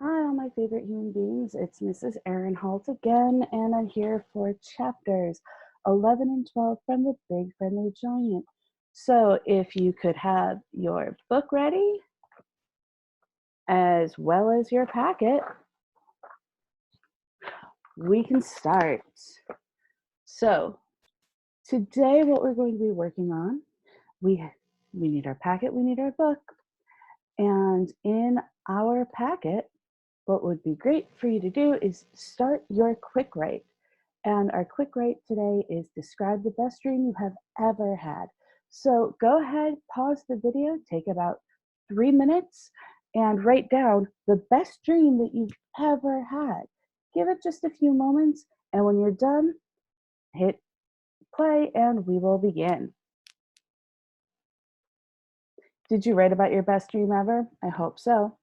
Hi, all my favorite human beings. It's Mrs. Erin Holt again, and I'm here for chapters 11 and 12 from The Big Friendly Giant. So, if you could have your book ready, as well as your packet, we can start. So, today, what we're going to be working on, we need our packet, we need our book, and in our packet, what would be great for you to do is start your quick write. And our quick write today is describe the best dream you have ever had. So go ahead, pause the video, take about 3 minutes, and write down the best dream that you've ever had. Give it just a few moments, and when you're done, hit play and we will begin. Did you write about your best dream ever? I hope so.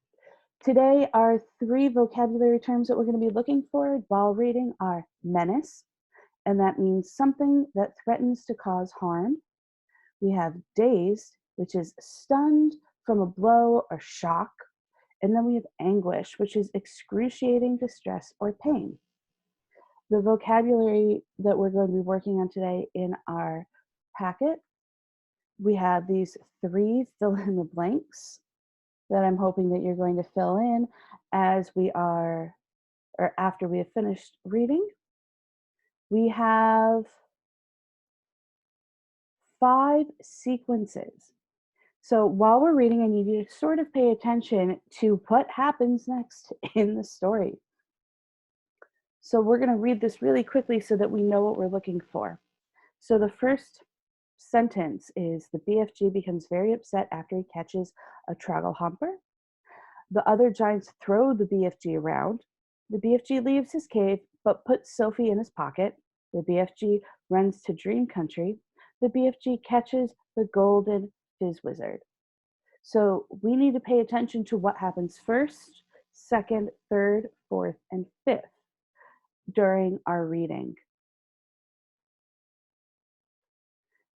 Today, our 3 vocabulary terms that we're going to be looking for while reading are menace, and that means something that threatens to cause harm. We have dazed, which is stunned from a blow or shock. And then we have anguish, which is excruciating distress or pain. The vocabulary that we're going to be working on today in our packet, we have these 3 fill in the blanks that I'm hoping that you're going to fill in as we are, or after we have finished reading. We have 5 sequences. So while we're reading, I need you to sort of pay attention to what happens next in the story. So we're going to read this really quickly so that we know what we're looking for. So the first sentence is the BFG becomes very upset after he catches a trogglehumper. The other giants throw the BFG around. The BFG leaves his cave but puts Sophie in his pocket. The BFG runs to Dream Country. The BFG catches the golden fizz wizard. So we need to pay attention to what happens first, second, third, fourth, and fifth during our reading.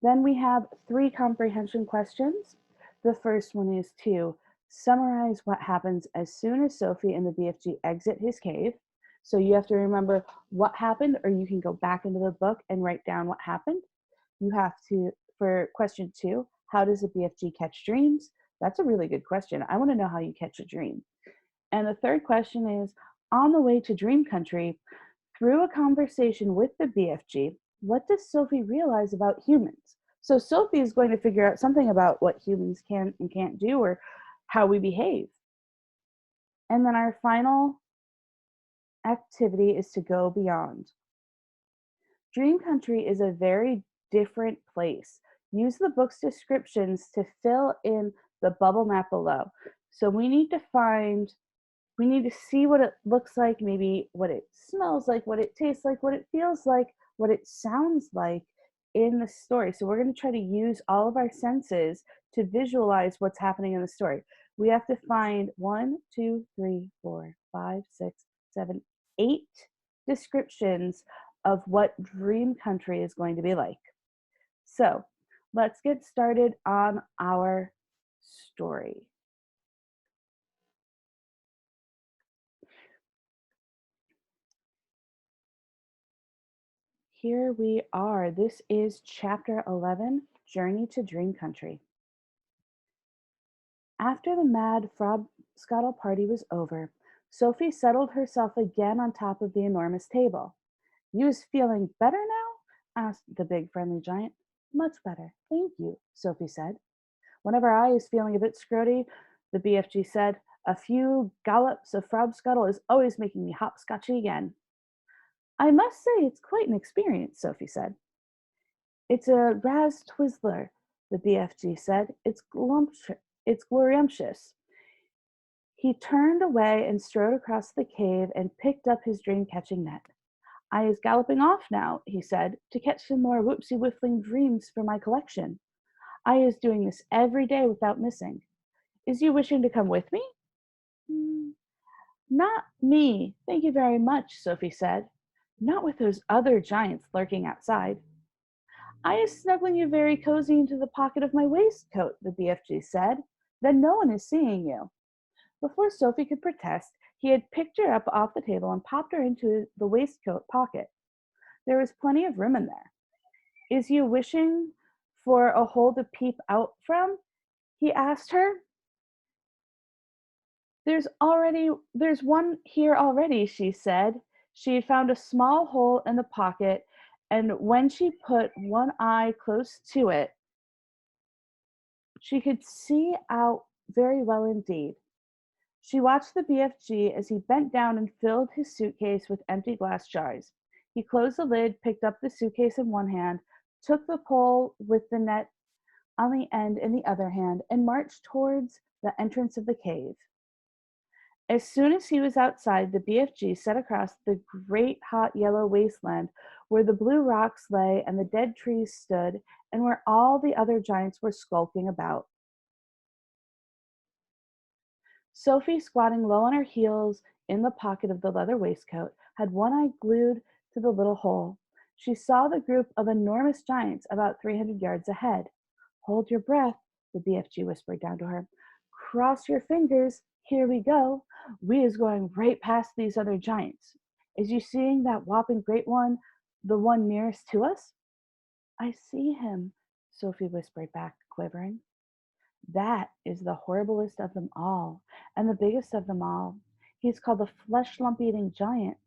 Then we have 3 comprehension questions. The first one is to summarize what happens as soon as Sophie and the BFG exit his cave. So you have to remember what happened, or you can go back into the book and write down what happened. You have to, for question 2, how does the BFG catch dreams? That's a really good question. I want to know how you catch a dream. And the third question is, on the way to Dream Country, through a conversation with the BFG, what does Sophie realize about humans? So Sophie is going to figure out something about what humans can and can't do, or how we behave. And then our final activity is to go beyond. Dream Country is a very different place. Use the book's descriptions to fill in the bubble map below. So we need to see what it looks like, maybe what it smells like, what it tastes like, what it feels like, what it sounds like in the story. So we're going to try to use all of our senses to visualize what's happening in the story. We have to find 1, 2, 3, 4, 5, 6, 7, 8 descriptions of what Dream Country is going to be like. So let's get started on our story. Here we are. This is chapter 11, Journey to Dream Country. After the mad frog scuttle party was over, Sophie settled herself again on top of the enormous table. You is feeling better now? Asked the big friendly giant. Much better, thank you, Sophie said. Whenever I is feeling a bit scroty, the BFG said, a few gallops of frog scuttle is always making me hopscotchy again. I must say it's quite an experience, Sophie said. It's a Raz Twizzler, the BFG said. It's glorious. He turned away and strode across the cave and picked up his dream-catching net. I is galloping off now, he said, to catch some more whoopsie-whiffling dreams for my collection. I is doing this every day without missing. Is you wishing to come with me? Not me, thank you very much, Sophie said. Not with those other giants lurking outside. I is snuggling you very cozy into the pocket of my waistcoat, the BFG said. Then no one is seeing you. Before Sophie could protest, he had picked her up off the table and popped her into the waistcoat pocket. There was plenty of room in there. Is you wishing for a hole to peep out from? He asked her. There's one here already, she said. She found a small hole in the pocket, and when she put one eye close to it, she could see out very well indeed. She watched the BFG as he bent down and filled his suitcase with empty glass jars. He closed the lid, picked up the suitcase in one hand, took the pole with the net on the end in the other hand, and marched towards the entrance of the cave. As soon as he was outside, the BFG set across the great hot yellow wasteland where the blue rocks lay and the dead trees stood, and where all the other giants were skulking about. Sophie, squatting low on her heels in the pocket of the leather waistcoat, had one eye glued to the little hole. She saw the group of enormous giants about 300 yards ahead. Hold your breath, the BFG whispered down to her. Cross your fingers. Here we go. We is going right past these other giants. Is you seeing that whopping great one, the one nearest to us? I see him, Sophie whispered back, quivering. That is the horriblest of them all, and the biggest of them all. He's called the flesh lump eating giant.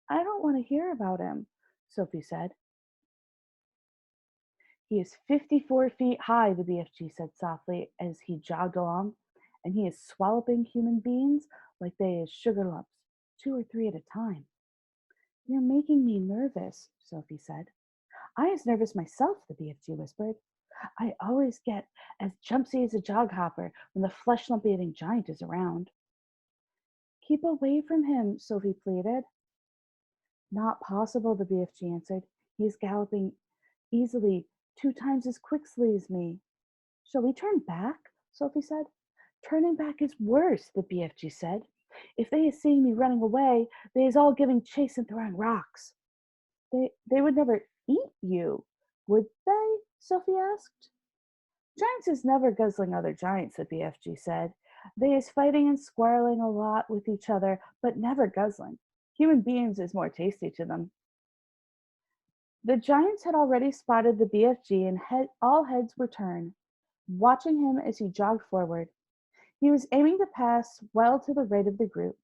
I don't want to hear about him, Sophie said. He is 54 feet high, the BFG said softly as he jogged along, and he is swallowing human beings like they is sugar lumps, 2 or 3 at a time. You're making me nervous, Sophie said. I is nervous myself, the BFG whispered. I always get as jumpsy as a jog hopper when the flesh lump eating giant is around. Keep away from him, Sophie pleaded. Not possible, the BFG answered. He is galloping easily 2 times as quickly as me. Shall we turn back? Sophie said. Turning back is worse, the BFG said. If they is seeing me running away, they is all giving chase and throwing rocks. They would never eat you, would they? Sophie asked. Giants is never guzzling other giants, the BFG said. They is fighting and squarreling a lot with each other, but never guzzling. Human beings is more tasty to them. The giants had already spotted the BFG and all heads were turned, watching him as he jogged forward. He was aiming to pass well to the right of the group.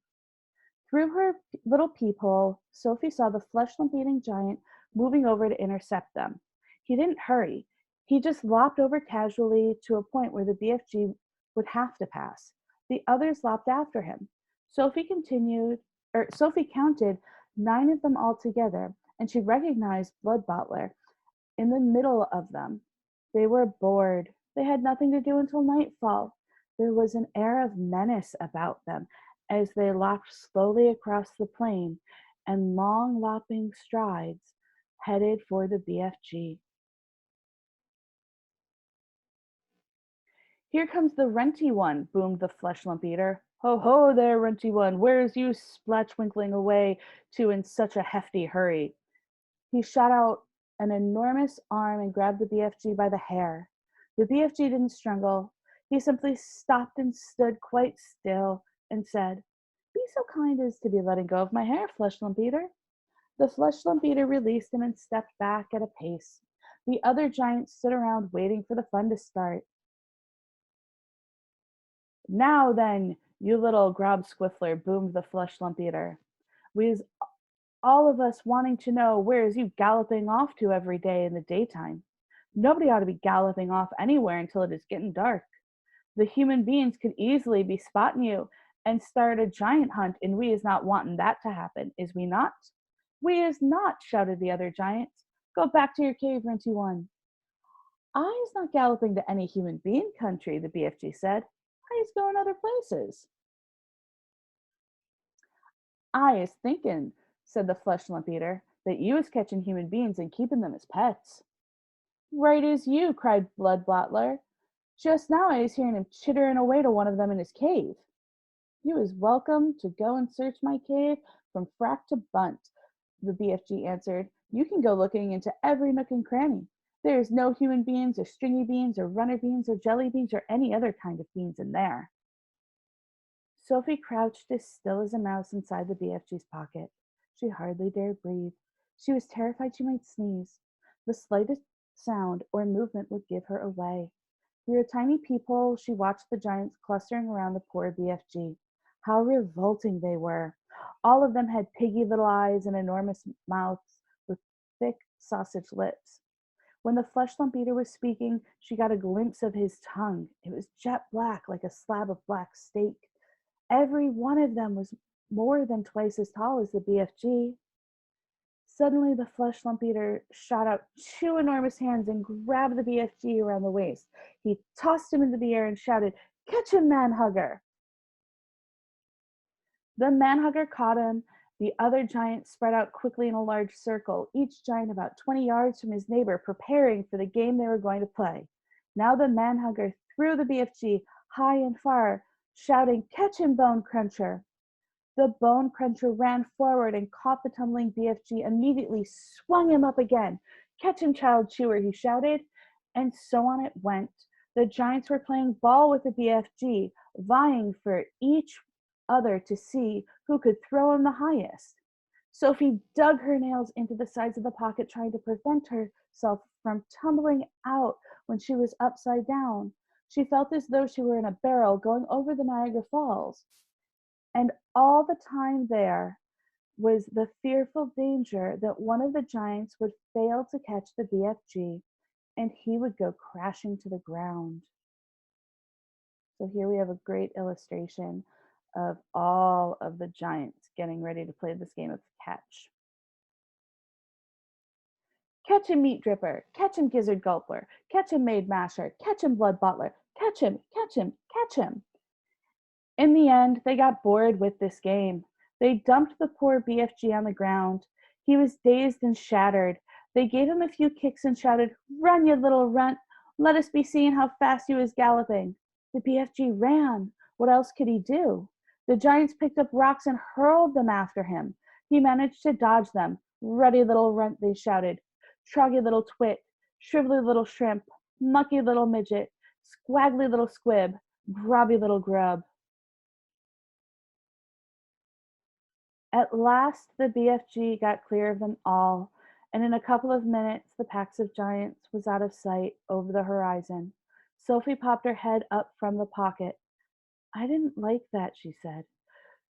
Through her little peephole, Sophie saw the flesh lump eating giant moving over to intercept them. He didn't hurry. He just lopped over casually to a point where the BFG would have to pass. The others lopped after him. Sophie counted 9 of them altogether, and she recognized Blood Bottler in the middle of them. They were bored. They had nothing to do until nightfall. There was an air of menace about them as they lopped slowly across the plain and long lopping strides headed for the BFG. Here comes the renty one, boomed the flesh lump eater. Ho ho there, renty one, where's you splatchwinkling away to in such a hefty hurry? He shot out an enormous arm and grabbed the BFG by the hair. The BFG didn't struggle. He simply stopped and stood quite still and said, Be so kind as to be letting go of my hair, flesh lump eater. The flesh lump eater released him and stepped back at a pace. The other giants stood around waiting for the fun to start. Now then, you little grob squiffler, boomed the flesh lump eater. We's all of us wanting to know where's you galloping off to every day in the daytime. Nobody ought to be galloping off anywhere until it is getting dark. The human beings could easily be spotting you and start a giant hunt, and we is not wanting that to happen, is we not? We is not, shouted the other giants. Go back to your cave, Renty One. I is not galloping to any human being country, the BFG said. I is going other places. I is thinking, said the flesh lump eater, that you is catching human beings and keeping them as pets. Right as you, cried Blood Bottler. Just now I is hearing him chittering away to one of them in his cave. You is welcome to go and search my cave from frack to bunt, the BFG answered. You can go looking into every nook and cranny. There is no human beans or stringy beans or runner beans or jelly beans or any other kind of beans in there. Sophie crouched as still as a mouse inside the BFG's pocket. She hardly dared breathe. She was terrified she might sneeze. The slightest sound or movement would give her away. Through a tiny peephole, she watched the giants clustering around the poor BFG. How revolting they were! All of them had piggy little eyes and enormous mouths with thick sausage lips. When the flesh lump eater was speaking, she got a glimpse of his tongue. It was jet black, like a slab of black steak. Every one of them was more than twice as tall as the BFG. Suddenly, the flesh lump eater shot out two enormous hands and grabbed the BFG around the waist. He tossed him into the air and shouted, "Catch him, manhugger!" The manhugger caught him. The other giants spread out quickly in a large circle, each giant about 20 yards from his neighbor, preparing for the game they were going to play. Now the manhugger threw the BFG high and far, shouting, "Catch him, Bone Cruncher!" The Bone Cruncher ran forward and caught the tumbling BFG, immediately swung him up again. "Catch him, Child Chewer," he shouted. And so on it went. The giants were playing ball with the BFG, vying for each other to see who could throw him the highest. Sophie dug her nails into the sides of the pocket, trying to prevent herself from tumbling out when she was upside down. She felt as though she were in a barrel going over the Niagara Falls. And all the time there was the fearful danger that one of the giants would fail to catch the BFG and he would go crashing to the ground. So here we have a great illustration of all of the giants getting ready to play this game of catch. Catch him, Meat Dripper. Catch him, Gizzard Gulper. Catch him, Maid Masher. Catch him, Blood Bottler. Catch him, catch him, catch him. In the end, they got bored with this game. They dumped the poor BFG on the ground. He was dazed and shattered. They gave him a few kicks and shouted, "Run, you little runt! Let us be seeing how fast he was galloping." The BFG ran. What else could he do? The giants picked up rocks and hurled them after him. He managed to dodge them. "Ruddy little runt," they shouted. "Troggy little twit. Shrivelly little shrimp. Mucky little midget. Squaggly little squib. Grubby little grub." At last the BFG got clear of them all, and in a couple of minutes the packs of giants was out of sight over the horizon. Sophie popped her head up from the pocket. "I didn't like that," she said.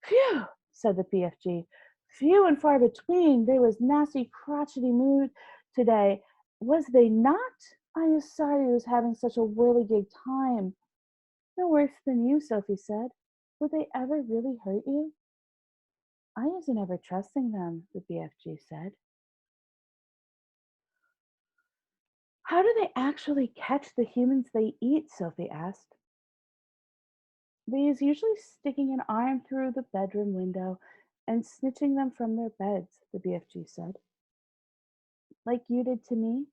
"Phew," said the BFG. "Few and far between. They was nasty crotchety mood today, was they not? I is sorry you was having such a whirligig time." "No worse than you," Sophie said. "Would they ever really hurt you?" "I isn't ever trusting them," the BFG said. "How do they actually catch the humans they eat?" Sophie asked. "They is usually sticking an arm through the bedroom window and snitching them from their beds," the BFG said. "Like you did to me?"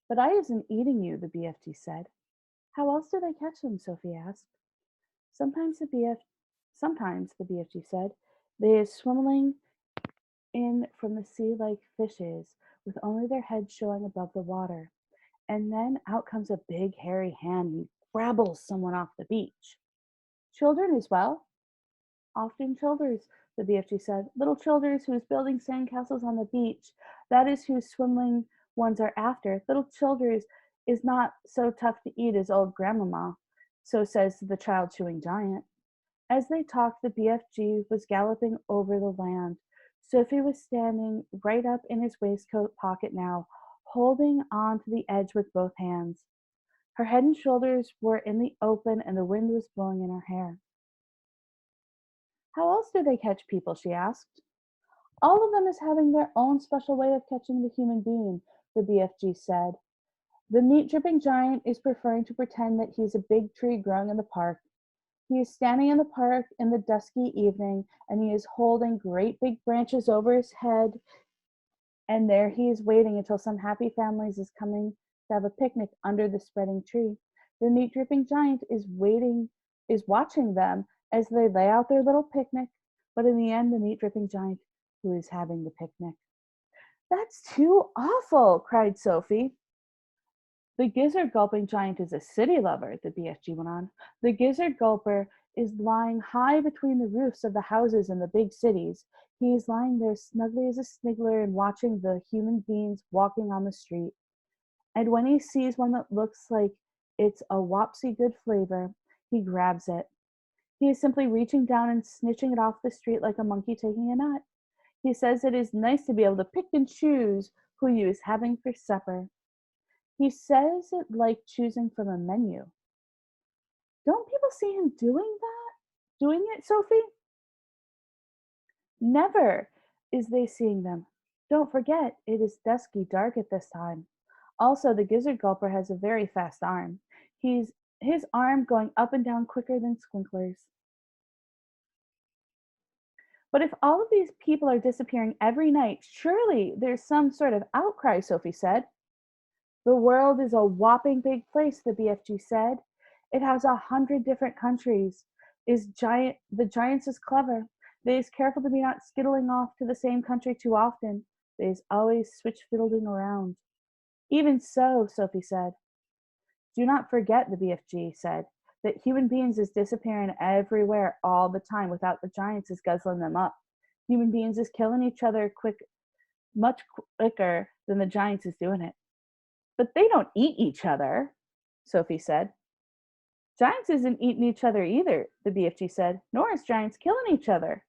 "But I isn't eating you," the BFG said. "How else do they catch them?" Sophie asked. Sometimes sometimes, the BFG said, "they is swimming in from the sea like fishes, with only their heads showing above the water. And then out comes a big hairy hand and grabbles someone off the beach." "Children as well?" "Often childers," the BFG said. "Little childers who is building sandcastles on the beach. That is who swimming ones are after. Little childers is not so tough to eat as old grandmama." So says the child chewing giant. As they talked, the BFG was galloping over the land. Sophie was standing right up in his waistcoat pocket now, holding on to the edge with both hands. Her head and shoulders were in the open and the wind was blowing in her hair. "How else do they catch people?" she asked. "All of them is having their own special way of catching the human being," the BFG said. "The meat dripping giant is preferring to pretend that he's a big tree growing in the park. He is standing in the park in the dusky evening, and he is holding great big branches over his head, and there he is waiting until some happy families is coming to have a picnic under the spreading tree. The meat dripping giant is watching them as they lay out their little picnic, but in the end, the meat dripping giant who is having the picnic." "That's too awful," cried Sophie. "The gizzard gulping giant is a city lover," the BFG went on. "The gizzard gulper is lying high between the roofs of the houses in the big cities. He is lying there snugly as a sniggler and watching the human beings walking on the street. And when he sees one that looks like it's a wopsy good flavor, he grabs it. He is simply reaching down and snitching it off the street like a monkey taking a nut. He says it is nice to be able to pick and choose who he is having for supper. He says it like choosing from a menu. Don't people see him doing it, Sophie? Never is they seeing them. Don't forget, it is dusky dark at this time. Also, the gizzard gulper has a very fast arm. His arm going up and down quicker than Squinkler's. But if all of these people are disappearing every night, surely there's some sort of outcry, Sophie said. The world is a whopping big place, the BFG said. It has 100 different countries. The giants is clever. They is careful to be not skittling off to the same country too often. They is always switch fiddling around. Even so, Sophie said. Do not forget, the BFG said, that human beings is disappearing everywhere all the time without the giants is guzzling them up. Human beings is killing each other much quicker than the giants is doing it. But they don't eat each other, Sophie said. Giants isn't eating each other either, the BFG said, nor is giants killing each other.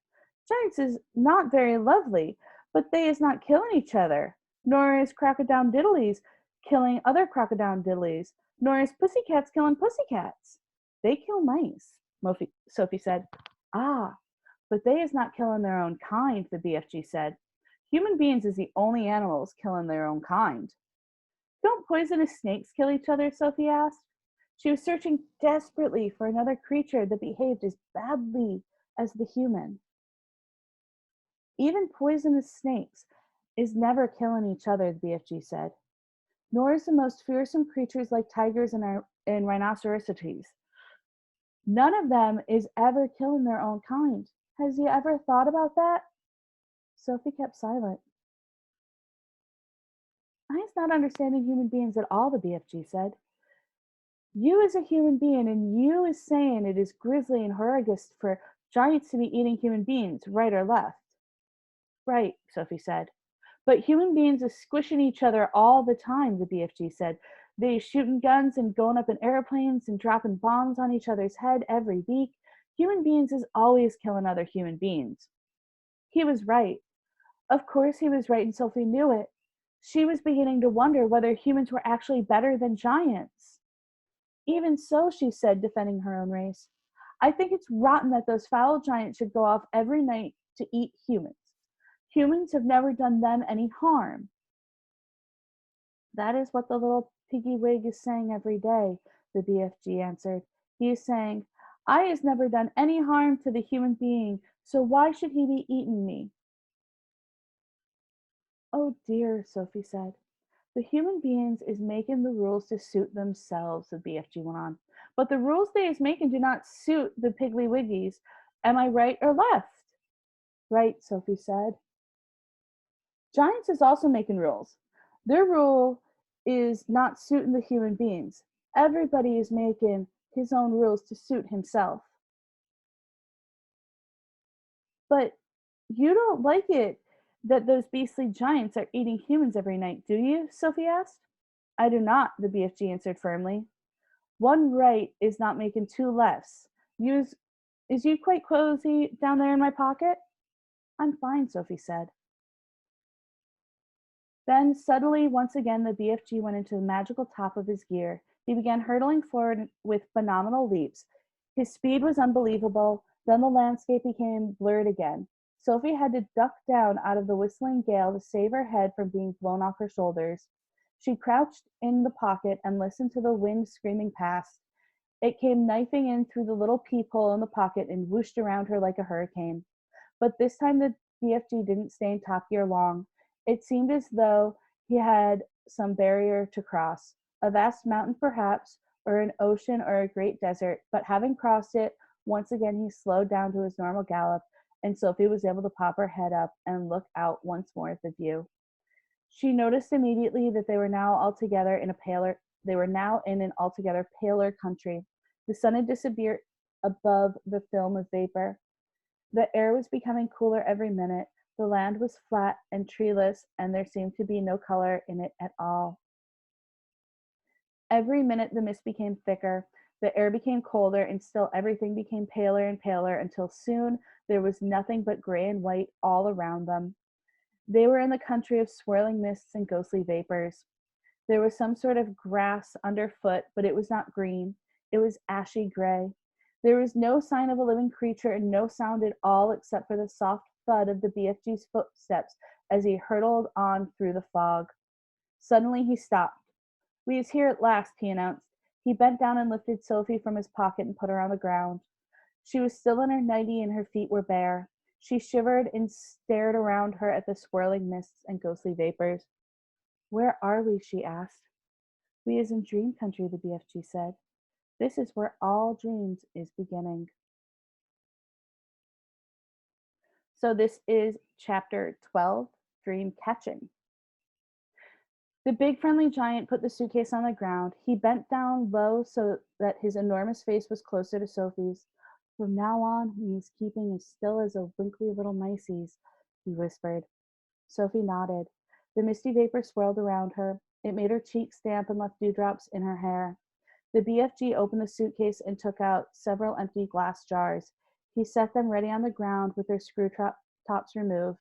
Giants is not very lovely, but they is not killing each other, nor is crocodile diddlies killing other crocodile diddlies, nor is pussycats killing pussycats. They kill mice, Sophie said. Ah, but they is not killing their own kind, the BFG said. Human beings is the only animals killing their own kind. Don't poisonous snakes kill each other? Sophie asked. She was searching desperately for another creature that behaved as badly as the human. Even poisonous snakes is never killing each other, the BFG said. Nor is the most fearsome creatures like tigers and rhinoceroses. None of them is ever killing their own kind. Has you ever thought about that? Sophie kept silent. I is not understanding human beings at all, the BFG said. You is a human being, and you is saying it is grisly and horrendous for giants to be eating human beings, right or left. Right, Sophie said. But human beings is squishing each other all the time, the BFG said. They shooting guns and going up in airplanes and dropping bombs on each other's head every week. Human beings is always killing other human beings. He was right. Of course he was right, and Sophie knew it. She was beginning to wonder whether humans were actually better than giants. Even so, she said, defending her own race, I think it's rotten that those foul giants should go off every night to eat humans. Humans have never done them any harm. That is what the little piggy wig is saying every day, the BFG answered. He is saying, I has never done any harm to the human being, so why should he be eating me? Oh dear, Sophie said. The human beings is making the rules to suit themselves, the BFG went on. But the rules they is making do not suit the Piggly Wiggies. Am I right or left? Right, Sophie said. Giants is also making rules. Their rule is not suiting the human beings. Everybody is making his own rules to suit himself. But you don't like it that those beastly giants are eating humans every night, do you? Sophie asked. I do not, the BFG answered firmly. One right is not making two lefts. Is you quite cozy down there in my pocket? I'm fine, Sophie said. Then suddenly, once again, the BFG went into the magical top of his gear. He began hurtling forward with phenomenal leaps. His speed was unbelievable. Then the landscape became blurred again. Sophie had to duck down out of the whistling gale to save her head from being blown off her shoulders. She crouched in the pocket and listened to the wind screaming past. It came knifing in through the little peephole in the pocket and whooshed around her like a hurricane. But this time the BFG didn't stay in top gear long. It seemed as though he had some barrier to cross, a vast mountain perhaps, or an ocean or a great desert, but having crossed it, once again he slowed down to his normal gallop, and Sophie was able to pop her head up and look out once more at the view. She noticed immediately that they were now in an altogether paler country. The sun had disappeared above the film of vapor. The air was becoming cooler every minute. The land was flat and treeless, and there seemed to be no color in it at all. Every minute the mist became thicker, the air became colder, and still everything became paler and paler until soon there was nothing but gray and white all around them. They were in the country of swirling mists and ghostly vapors. There was some sort of grass underfoot, but it was not green. It was ashy gray. There was no sign of a living creature and no sound at all except for the soft thud of the BFG's footsteps as he hurtled on through the fog. Suddenly he stopped. "We is here at last," he announced. He bent down and lifted Sophie from his pocket and put her on the ground. She was still in her nightie and her feet were bare. She shivered and stared around her at the swirling mists and ghostly vapors. "Where are we?" she asked. "We is in dream country," the BFG said. "This is where all dreams is beginning." So this is chapter 12, Dream Catching. The big friendly giant put the suitcase on the ground. He bent down low so that his enormous face was closer to Sophie's. "From now on, he's keeping as still as a winkly little micey's," he whispered. Sophie nodded. The misty vapor swirled around her. It made her cheeks damp and left dewdrops in her hair. The BFG opened the suitcase and took out several empty glass jars. He set them ready on the ground with their screw tops removed.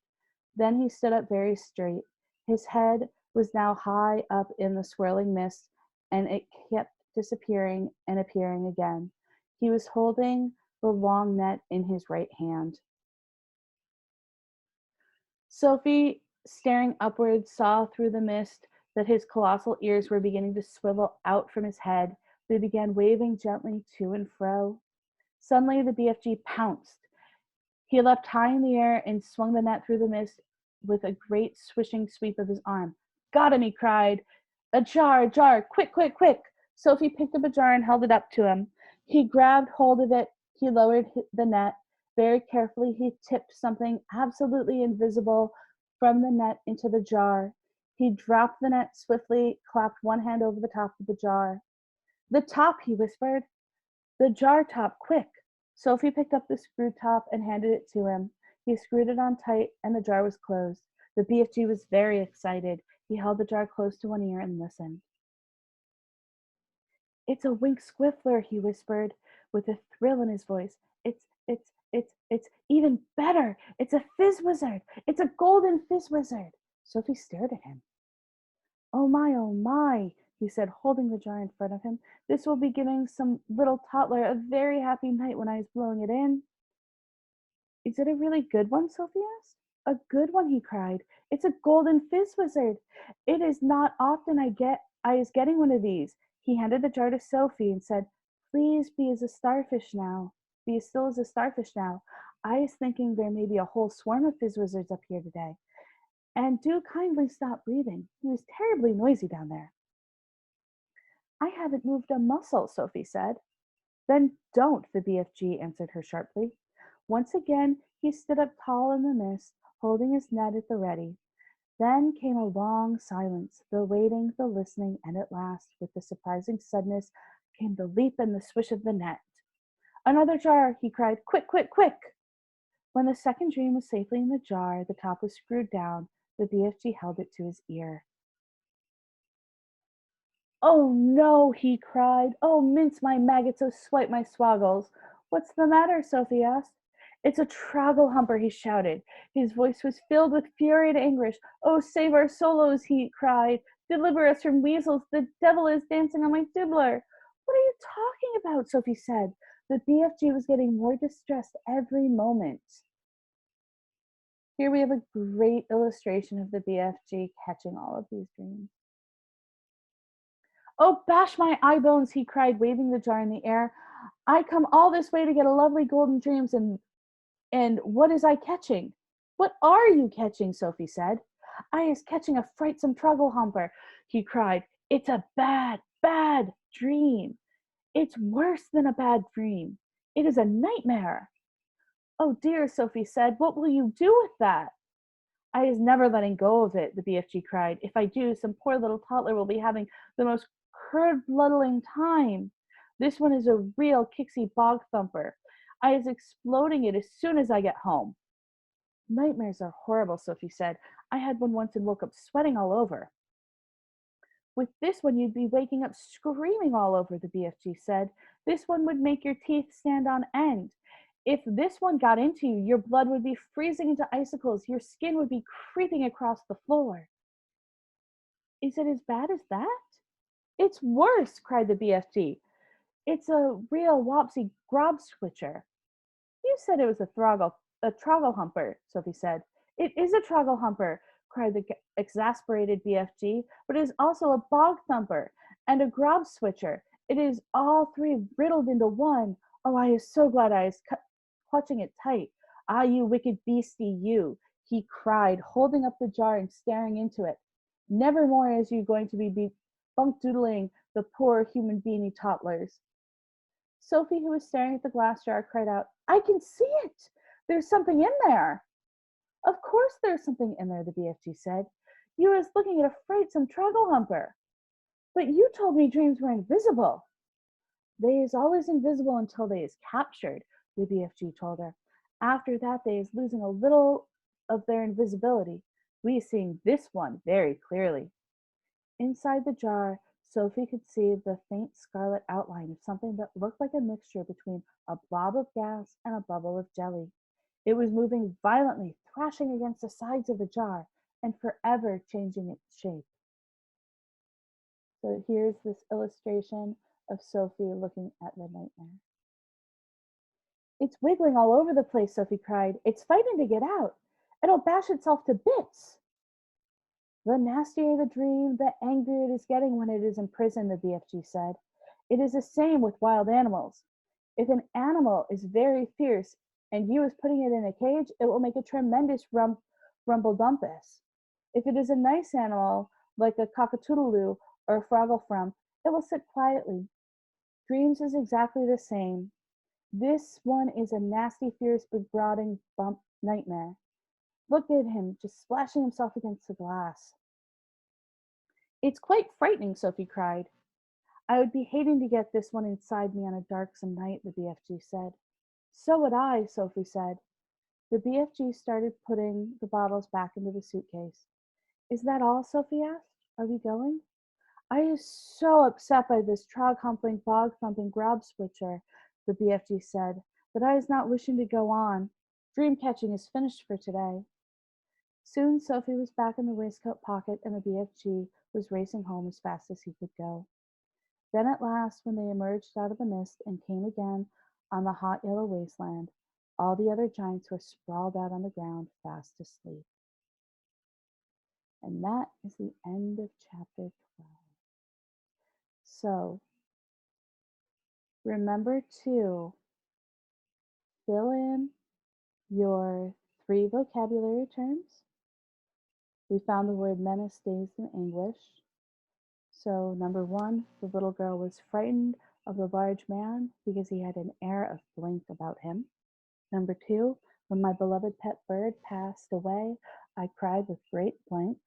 Then he stood up very straight. His head was now high up in the swirling mist, and it kept disappearing and appearing again. He was holding the long net in his right hand. Sophie, staring upwards, saw through the mist that his colossal ears were beginning to swivel out from his head. They began waving gently to and fro. Suddenly the BFG pounced. He leapt high in the air and swung the net through the mist with a great swishing sweep of his arm. "Got him!" he cried. "A jar, a jar! Quick, quick, quick!" Sophie picked up a jar and held it up to him. He grabbed hold of it. He lowered the net. Very carefully, he tipped something absolutely invisible from the net into the jar. He dropped the net swiftly, clapped one hand over the top of the jar. "The top," he whispered. "The jar top, quick!" Sophie picked up the screw top and handed it to him. He screwed it on tight, and the jar was closed. The BFG was very excited. He held the jar close to one ear and listened. "It's a wink squiffler," he whispered, with a thrill in his voice. It's even better. It's a fizz wizard. It's a golden fizz wizard." Sophie stared at him. Oh my," he said, holding the jar in front of him. "This will be giving some little toddler a very happy night when I is blowing it in." "Is it a really good one?" Sophie asked. "A good one," he cried. "It's a golden fizz wizard. It is not often I is getting one of these." He handed the jar to Sophie and said, "Please be as a starfish now. Be as still as a starfish now. I is thinking there may be a whole swarm of fizz wizards up here today. And do kindly stop breathing. He was terribly noisy down there." "I haven't moved a muscle," Sophie said. "Then don't," the BFG answered her sharply. Once again he stood up tall in the mist, holding his net at the ready. Then came a long silence, the waiting, the listening, and at last, with the surprising suddenness, came the leap and the swish of the net. "Another jar!" he cried. "Quick, quick, quick!" When the second dream was safely in the jar, the top was screwed down. The BFG held it to his ear. "Oh no!" he cried. "Oh, mince my maggots, oh, swipe my swoggles!" "What's the matter?" Sophie asked. "It's a troggle-humper," he shouted. His voice was filled with fury and anguish. "Oh, save our solos!" he cried. "Deliver us from weasels! The devil is dancing on my dibbler!" "What are you talking about?" Sophie said. The BFG was getting more distressed every moment. Here we have a great illustration of the BFG catching all of these dreams. "Oh, bash my eye bones!" he cried, waving the jar in the air. "I come all this way to get a lovely golden dreams, and what is I catching?" "What are you catching?" Sophie said. "I is catching a frightsome troggle-humper," he cried. "It's a bad, bad dream. It's worse than a bad dream. It is a nightmare." "Oh dear," Sophie said. "What will you do with that?" "I is never letting go of it," the BFG cried. "If I do, some poor little toddler will be having the most curdling time." This one is a real Kixie bog thumper. I is exploding it as soon as I get home. Nightmares are horrible, Sophie said. I had one once and woke up sweating all over. With this one, you'd be waking up screaming all over, the BFG said. This one would make your teeth stand on end. If this one got into you, your blood would be freezing into icicles. Your skin would be creeping across the floor. Is it as bad as that? It's worse, cried the BFG. It's a real wopsy grob switcher. You said it was a troggle humper, Sophie said. It is a troggle humper, cried the exasperated BFG, but it is also a bog thumper and a grob switcher. It is all three riddled into one. Oh, I is so glad I is clutching it tight. Ah, you wicked beastie, you, he cried, holding up the jar and staring into it. Never more is you going to be bunk-doodling the poor human beanie toddlers. Sophie, who was staring at the glass jar, cried out, I can see it! There's something in there! Of course there's something in there, the BFG said. You was looking at a frightsome troggle humper. But you told me dreams were invisible. They is always invisible until they is captured, the BFG told her. After that, they is losing a little of their invisibility. We is seeing this one very clearly. Inside the jar, Sophie could see the faint scarlet outline of something that looked like a mixture between a blob of gas and a bubble of jelly. It was moving violently, thrashing against the sides of the jar, and forever changing its shape. So here's this illustration of Sophie looking at the nightmare. It's wiggling all over the place, Sophie cried. It's fighting to get out. It'll bash itself to bits. The nastier the dream, the angrier it is getting when it is in prison, the BFG said. It is the same with wild animals. If an animal is very fierce and you is putting it in a cage, it will make a tremendous rumble-dumpus. If it is a nice animal, like a cockatoodle or a froggle-frump, it will sit quietly. Dreams is exactly the same. This one is a nasty, fierce, marauding nightmare. Look at him, just splashing himself against the glass. It's quite frightening, Sophie cried. I would be hating to get this one inside me on a darksome night, the BFG said. So would I, Sophie said. The BFG started putting the bottles back into the suitcase. Is that all? Sophie asked. Are we going? I is so upset by this trog-humping, bog-thumping grob switcher, the BFG said, that I is not wishing to go on. Dream catching is finished for today. Soon Sophie was back in the waistcoat pocket and the BFG was racing home as fast as he could go. Then at last, when they emerged out of the mist and came again on the hot yellow wasteland, all the other giants were sprawled out on the ground, fast asleep. And that is the end of chapter 12. So, remember to fill in your 3 vocabulary terms. We found the word menace, dazed, and anguish. So number 1, the little girl was frightened of the large man because he had an air of blank about him. Number 2, when my beloved pet bird passed away, I cried with great blank.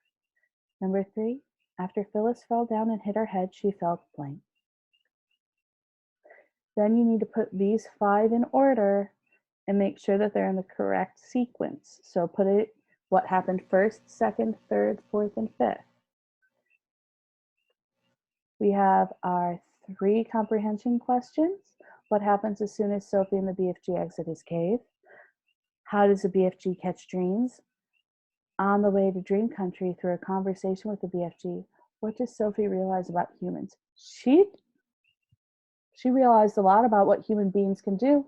Number 3, after Phyllis fell down and hit her head, she felt blank. Then you need to put these 5 in order and make sure that they're in the correct sequence. So put it what happened first, second, third, fourth, and fifth. We have our 3 comprehension questions. What happens as soon as Sophie and the BFG exit his cave? How does the BFG catch dreams? On the way to dream country through a conversation with the BFG, what does Sophie realize about humans? She realized a lot about what human beings can do.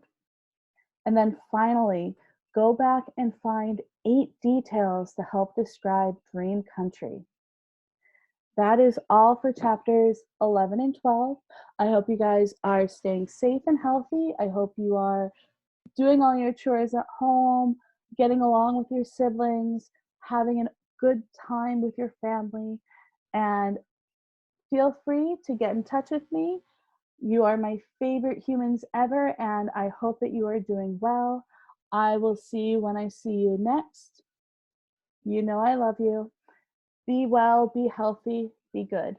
And then finally, go back and find 8 details to help describe dream country. That is all for chapters 11 and 12. I hope you guys are staying safe and healthy. I hope you are doing all your chores at home, getting along with your siblings, having a good time with your family, and feel free to get in touch with me. You are my favorite humans ever, and I hope that you are doing well. I will see you when I see you next. You know I love you. Be well, be healthy, be good.